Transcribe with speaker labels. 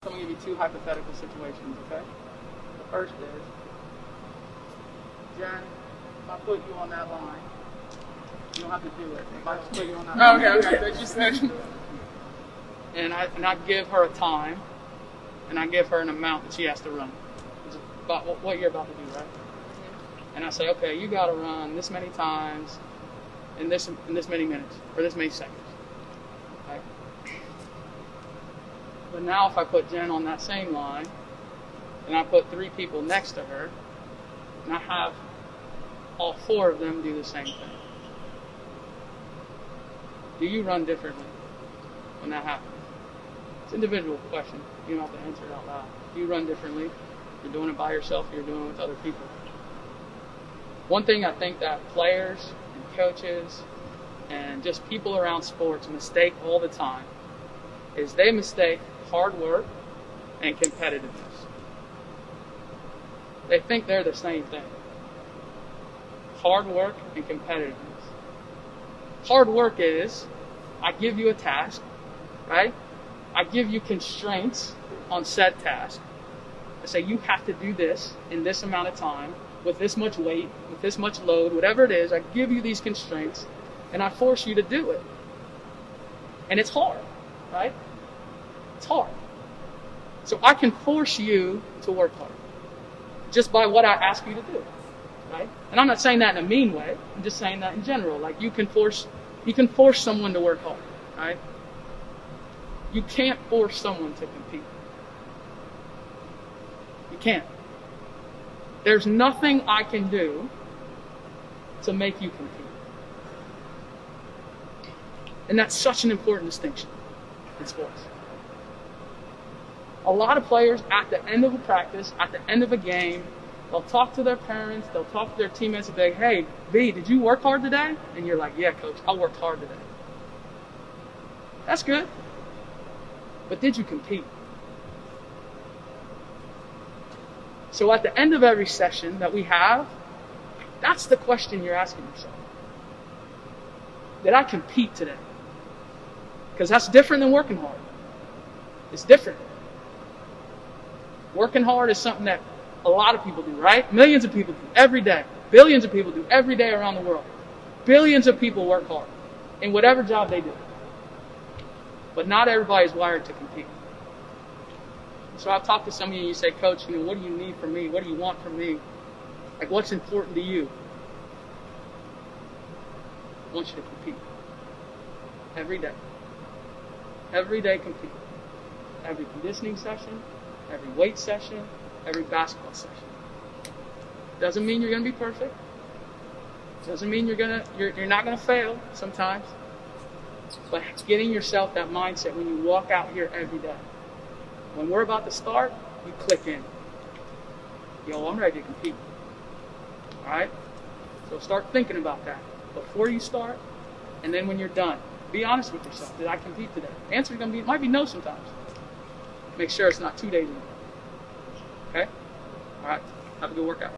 Speaker 1: I'm going to give you two hypothetical situations, okay? The first is, Jen, if I put you on that line, you don't have to do it. If I just put you on that line.
Speaker 2: Okay, thank you, sir.
Speaker 1: And I give her a time, and I give her an amount that she has to run. It's about what you're about to do, right? And I say, okay, you got to run this many times in this many minutes, or this many seconds. Okay? But now if I put Jen on that same line, and I put 3 people next to her, and I have all 4 of them do the same thing. Do you run differently when that happens? It's an individual question. You don't have to answer it out loud. Do you run differently? You're doing it by yourself, you're doing it with other people. One thing I think that players and coaches and just people around sports mistake all the time is they mistake hard work and competitiveness. They think they're the same thing. Hard work and competitiveness. Hard work is, I give you a task, right? I give you constraints on said task. I say you have to do this in this amount of time, with this much weight, with this much load, whatever it is. I give you these constraints, and I force you to do it. And it's hard, right? It's hard. So I can force you to work hard, just by what I ask you to do, right? And I'm not saying that in a mean way. I'm just saying that in general. Like you can force someone to work hard, right? You can't force someone to compete. You can't. There's nothing I can do to make you compete. And that's such an important distinction in sports. A lot of players at the end of a practice, at the end of a game, they'll talk to their parents, they'll talk to their teammates and be like, hey, B, did you work hard today? And you're like, yeah, coach, I worked hard today. That's good. But did you compete? So at the end of every session that we have, that's the question you're asking yourself. Did I compete today? Because that's different than working hard. It's different. Working hard is something that a lot of people do, right? Millions of people do every day. Billions of people do every day around the world. Billions of people work hard in whatever job they do. But not everybody is wired to compete. So I've talked to some of you and you say, Coach, what do you need from me? What do you want from me? Like, what's important to you? I want you to compete. Every day. Every day compete. Every conditioning session, every weight session, every basketball session. Doesn't mean you're going to be perfect. Doesn't mean you're not going to fail sometimes. But it's getting yourself that mindset when you walk out here every day. When we're about to start, you click in. Yo, I'm ready to compete. All right? So start thinking about that before you start, and then when you're done. Be honest with yourself. Did I compete today? The answer might be no sometimes. Make sure it's not 2 days in a row. Okay? All right. Have a good workout.